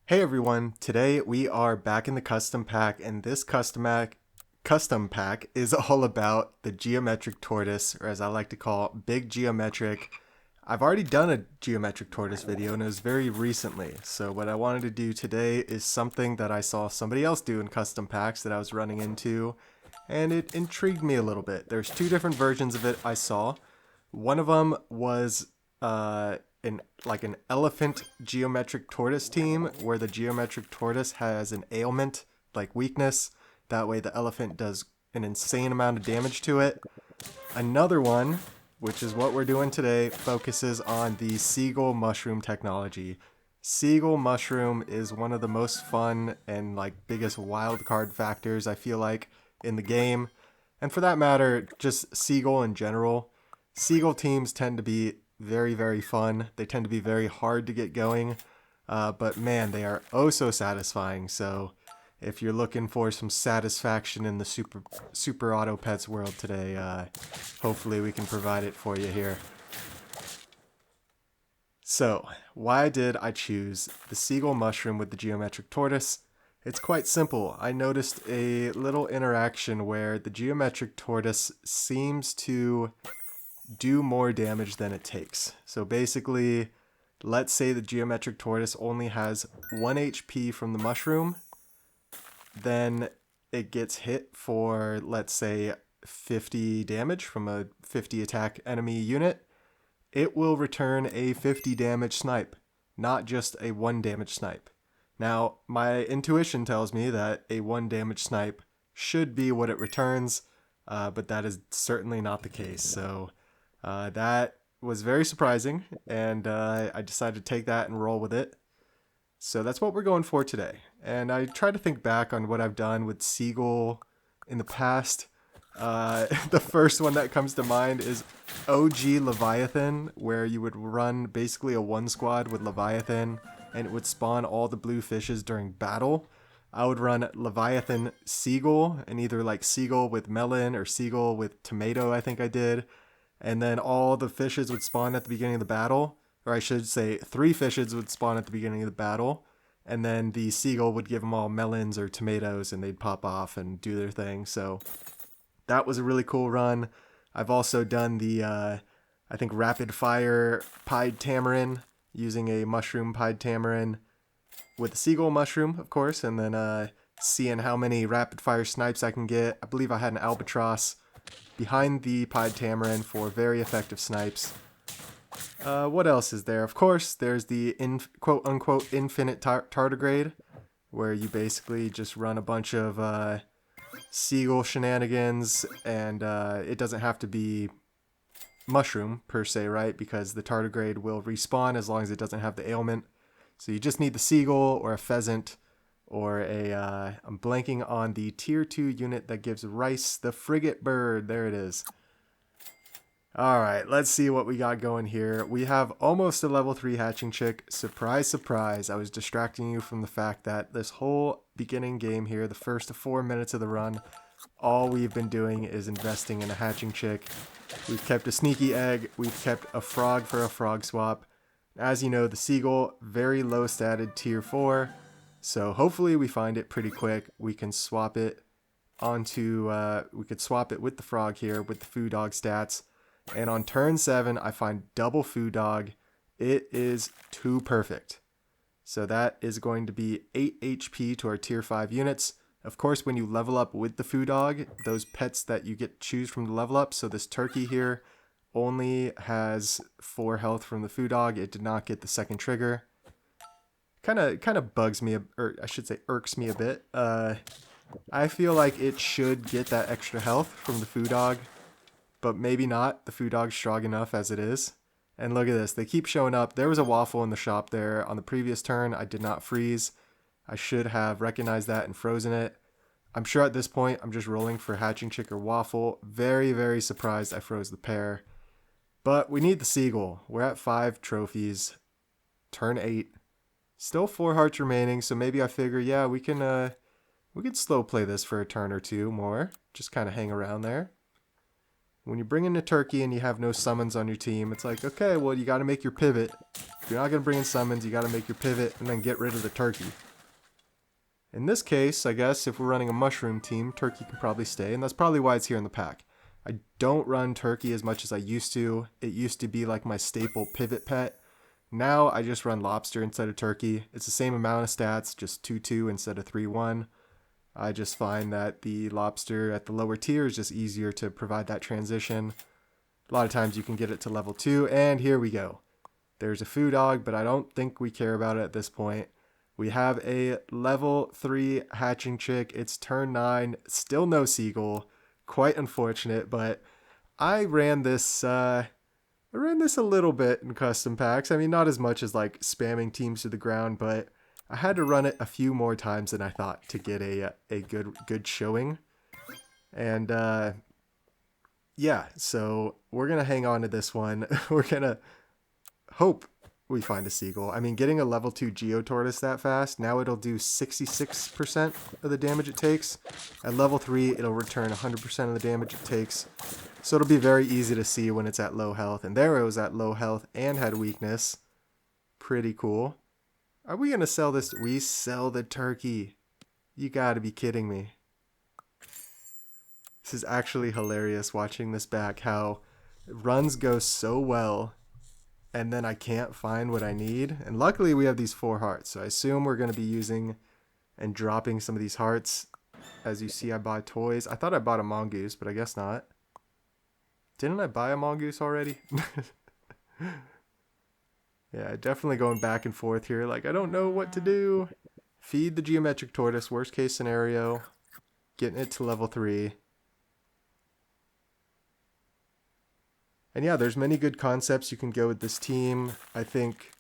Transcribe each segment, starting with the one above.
Hey everyone, today we are back in the custom pack, and this custom pack is all about the geometric tortoise, or as I like to call big geometric. I've already done a geometric tortoise video and it was very recently. So what I wanted to do today is something that I saw somebody else do in custom packs that I was running into, and it intrigued me a little bit. There's two different versions of it I saw. One of them was an elephant geometric tortoise team where the geometric tortoise has an ailment like weakness. That way the elephant does an insane amount of damage to it. Another one, which is what we're doing today, focuses on the Seagull mushroom technology. Seagull mushroom is one of the most fun and biggest wild card factors I feel like in the game. And for that matter, just Seagull in general. Seagull teams tend to be very, very fun. They tend to be very hard to get going, but man, they are oh so satisfying. So if you're looking for some satisfaction in the super auto pets world today, hopefully we can provide it for you here. So why did I choose the Seagull mushroom with the geometric tortoise? It's quite simple. I noticed a little interaction where the geometric tortoise seems to do more damage than it takes. So basically, let's say the geometric tortoise only has 1 HP from the mushroom, then it gets hit for, let's say, 50 damage from a 50 attack enemy unit. It will return a 50 damage snipe, not just a 1 damage snipe. Now, my intuition tells me that a 1 damage snipe should be what it returns, but that is certainly not the case. So that was very surprising, and I decided to take that and roll with it. So that's what we're going for today. And I try to think back on what I've done with Seagull in the past. The first one that comes to mind is OG Leviathan, where you would run basically a one squad with Leviathan, and it would spawn all the blue fishes during battle. I would run Leviathan Seagull, and either Seagull with melon or Seagull with tomato, I think I did. And then all the fishes would spawn at the beginning of the battle, or I should say 3 fishes would spawn at the beginning of the battle, and then the Seagull would give them all melons or tomatoes and they'd pop off and do their thing. So that was a really cool run. I've also done the I think rapid fire pied tamarin, using a mushroom pied tamarin with the Seagull mushroom, of course, and then seeing how many rapid fire snipes I can get. I believe I had an albatross behind the pied tamarin for very effective snipes. What else is there? Of course, there's the quote-unquote infinite tardigrade, where you basically just run a bunch of Seagull shenanigans, and it doesn't have to be mushroom per se, right? Because the tardigrade will respawn as long as it doesn't have the ailment. So you just need the Seagull or a pheasant, or I'm blanking on the tier 2 unit that gives rice, the frigate bird. There it is. All right, let's see what we got going here. We have almost a level 3 hatching chick. Surprise, surprise. I was distracting you from the fact that this whole beginning game here, the first 4 minutes of the run, all we've been doing is investing in a hatching chick. We've kept a sneaky egg. We've kept a frog for a frog swap. As you know, the Seagull, very low statted tier 4. So hopefully we find it pretty quick. We can swap it onto, we could swap it with the frog here with the food dog stats. And on turn 7, I find double food dog. It is too perfect. So that is going to be 8 HP to our tier 5 units. Of course, when you level up with the food dog, those pets that you get to choose from the level up. So this turkey here only has 4 health from the food dog. It did not get the second trigger. Kind of bugs me, or I should say irks me a bit. I feel like it should get that extra health from the food dog, but maybe not. The food dog's strong enough as it is. And look at this, they keep showing up. There was a waffle in the shop there on the previous turn. I did not freeze. I should have recognized that and frozen it. I'm sure at this point I'm just rolling for hatching chick or waffle. Very, very surprised I froze the pair. But we need the Seagull. We're at 5 trophies. Turn 8. Still 4 hearts remaining, so maybe I figure, yeah, we can slow play this for a turn or two more. Just kind of hang around there. When you bring in a turkey and you have no summons on your team, it's like, okay, well, you got to make your pivot. If you're not going to bring in summons, you got to make your pivot and then get rid of the turkey. In this case, I guess if we're running a mushroom team, turkey can probably stay, and that's probably why it's here in the pack. I don't run turkey as much as I used to. It used to be like my staple pivot pet. Now I just run lobster instead of turkey. It's the same amount of stats, just 2-2 instead of 3-1. I just find that the lobster at the lower tier is just easier to provide that transition. A lot of times you can get it to level 2, and here we go. There's a foo dog, but I don't think we care about it at this point. We have a level 3 hatching chick. It's turn 9, still no Seagull. Quite unfortunate, but I ran this a little bit in custom packs. I mean, not as much as like spamming teams to the ground, but I had to run it a few more times than I thought to get a good showing. And yeah, so we're going to hang on to this one. We're going to hope we find a Seagull. I mean, getting a level 2 Geotortoise that fast, now it'll do 66% of the damage it takes. At level 3, it'll return 100% of the damage it takes. So it'll be very easy to see when it's at low health. And there it was at low health and had weakness. Pretty cool. Are we going to sell this? We sell the turkey. You got to be kidding me. This is actually hilarious watching this back, how runs go so well and then I can't find what I need. And luckily we have these 4 hearts, so I assume we're going to be using and dropping some of these hearts. As you see, I bought toys. I thought I bought a mongoose, but I guess not. Didn't I buy a mongoose already? Yeah, definitely going back and forth here. Like, I don't know what to do. Feed the geometric tortoise, worst case scenario. Getting it to level 3. And yeah, there's many good concepts you can go with this team. I think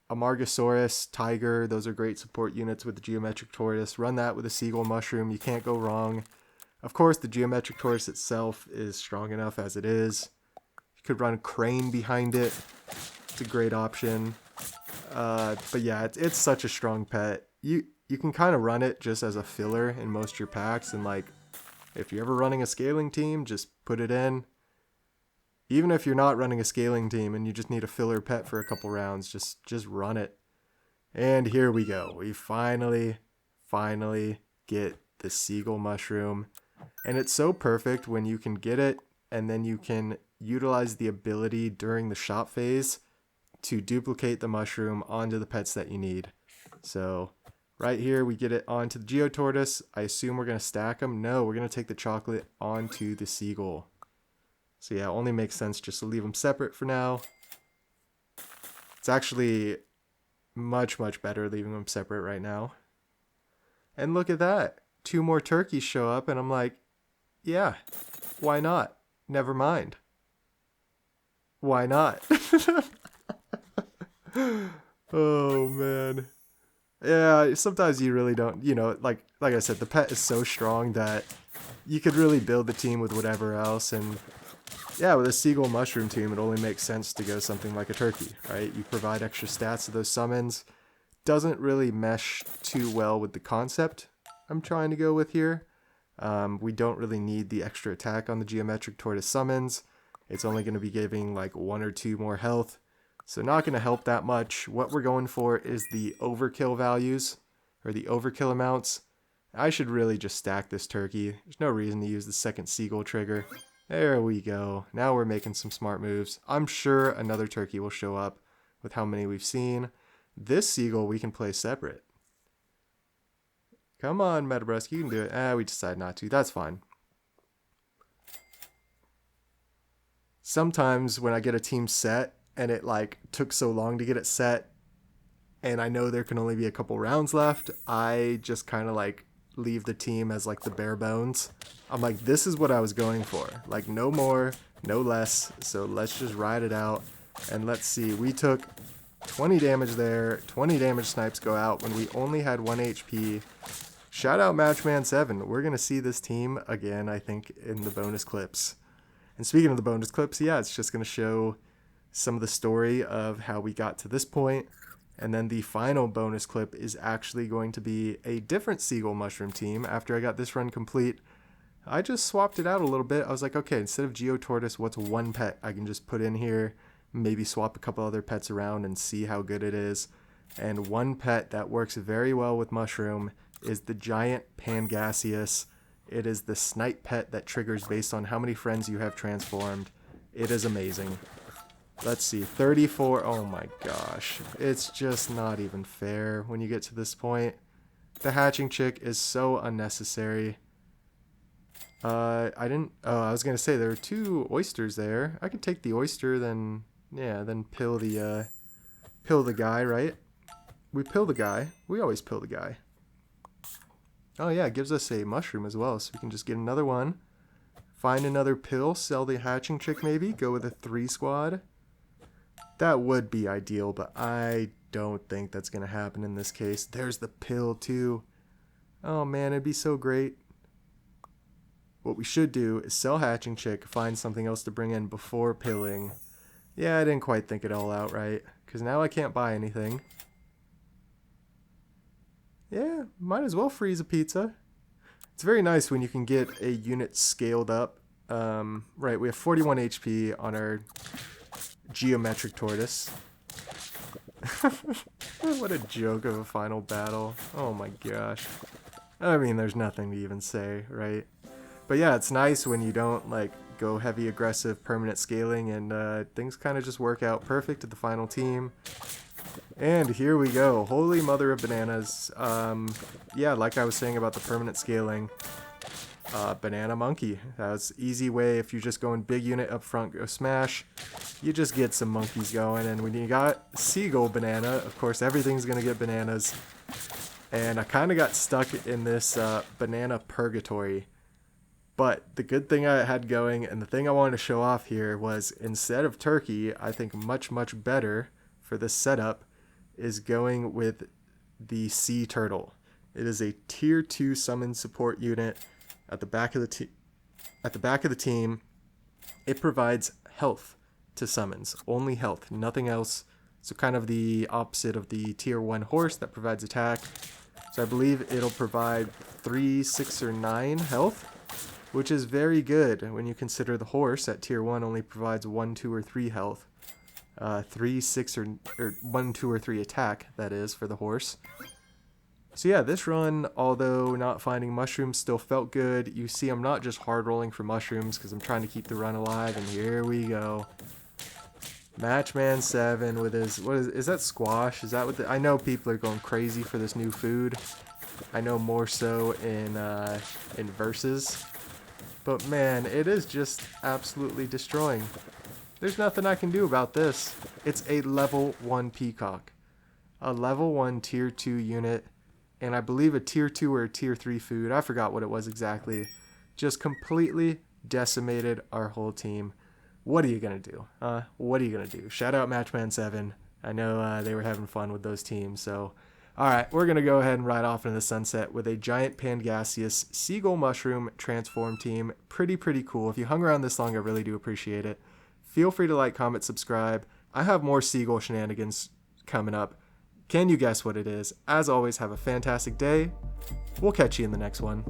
Amargasaurus, Tiger, those are great support units with the geometric tortoise. Run that with a Seagull mushroom. You can't go wrong. Of course, the geometric tortoise itself is strong enough as it is. You could run Crane behind it. It's a great option. But yeah, it's such a strong pet. You can kind of run it just as a filler in most of your packs. And like, if you're ever running a scaling team, just put it in. Even if you're not running a scaling team and you just need a filler pet for a couple rounds, just run it. And here we go. We finally get the Seagull mushroom. And it's so perfect when you can get it and then you can utilize the ability during the shop phase to duplicate the mushroom onto the pets that you need. So right here we get it onto the Geotortoise. I assume we're going to stack them. No, we're going to take the chocolate onto the Seagull. So yeah, it only makes sense just to leave them separate for now. It's actually much better leaving them separate right now. And look at that. 2 more turkeys show up and I'm like, yeah, why not? Never mind. Why not? Oh man. Yeah, sometimes you really don't, like I said, the pet is so strong that you could really build the team with whatever else. And yeah, with a Seagull mushroom team, it only makes sense to go something like a turkey, right? You provide extra stats to those summons. Doesn't really mesh too well with the concept I'm trying to go with here. We don't really need the extra attack on the geometric tortoise summons. It's only going to be giving like 1 or 2 more health. So not going to help that much. What we're going for is the overkill values, or the overkill amounts. I should really just stack this turkey. There's no reason to use the second Seagull trigger. There we go. Now we're making some smart moves. I'm sure another turkey will show up with how many we've seen. This Seagull we can play separate. Come on, Brusk, you can do it. We decide not to. That's fine. Sometimes when I get a team set and it like took so long to get it set and I know there can only be a couple rounds left, I just kind of like leave the team as like the bare bones. I'm like, this is what I was going for. Like no more, no less. So let's just ride it out. And let's see, we took 20 damage there. 20 damage snipes go out when we only had 1 HP. Shout out Matchman7. We're going to see this team again, I think, in the bonus clips. And speaking of the bonus clips, yeah, it's just going to show some of the story of how we got to this point. And then the final bonus clip is actually going to be a different Seagull mushroom team after I got this run complete. I just swapped it out a little bit. I was like, okay, instead of Geotortoise, what's one pet I can just put in here? Maybe swap a couple other pets around and see how good it is. And one pet that works very well with Mushroom is the giant Pangasius. It is the snipe pet that triggers based on how many friends you have transformed. It is amazing. Let's see, 34. Oh my gosh. It's just not even fair when you get to this point. The hatching chick is so unnecessary. I was gonna say there are 2 oysters there. I could take the oyster, then pill the guy, right? We pill the guy. We always pill the guy. Oh yeah, it gives us a mushroom as well, so we can just get another one. Find another pill, sell the hatching chick maybe, go with a 3 squad. That would be ideal, but I don't think that's gonna happen in this case. There's the pill too. Oh man, it'd be so great. What we should do is sell hatching chick, find something else to bring in before pilling. Yeah, I didn't quite think it all out right, because now I can't buy anything. Yeah, might as well freeze a pizza. It's very nice when you can get a unit scaled up. Right, we have 41 HP on our geometric tortoise. What a joke of a final battle. Oh my gosh. I mean, there's nothing to even say, right? But yeah, it's nice when you don't like go heavy aggressive permanent scaling and things kind of just work out perfect at the final team. And here we go. Holy mother of bananas. Yeah, like I was saying about the permanent scaling, banana monkey. That's easy way. If you just go in big unit up front, go smash, you just get some monkeys going. And when you got Seagull banana, of course everything's gonna get bananas. And I kind of got stuck in this banana purgatory. But the good thing I had going, and the thing I wanted to show off here, was instead of turkey, I think much better for this setup is going with the sea turtle. It is a tier 2 summon support unit at the back of the team. It provides health to summons, only health, nothing else. So kind of the opposite of the tier 1 horse that provides attack. So I believe it'll provide 3, 6, or 9 health, which is very good when you consider the horse at tier 1 only provides 1, 2, or 3 health. 3, 6, or 1, 2, or 3 attack, that is, for the horse. So yeah, this run, although not finding mushrooms, still felt good. You see, I'm not just hard rolling for mushrooms because I'm trying to keep the run alive, and here we go. Matchman 7 with his, is that squash? Is that what I know people are going crazy for this new food. I know more so in Versus. But man, it is just absolutely destroying. There's nothing I can do about this. It's a level 1 peacock. A level 1 tier 2 unit. And I believe a tier 2 or a tier 3 food. I forgot what it was exactly. Just completely decimated our whole team. What are you going to do? What are you going to do? Shout out Matchman 7. I know they were having fun with those teams. So, alright, we're going to go ahead and ride off into the sunset with a giant Pangasius Seagull Mushroom transform team. Pretty cool. If you hung around this long, I really do appreciate it. Feel free to like, comment, subscribe. I have more Seagull shenanigans coming up. Can you guess what it is? As always, have a fantastic day. We'll catch you in the next one.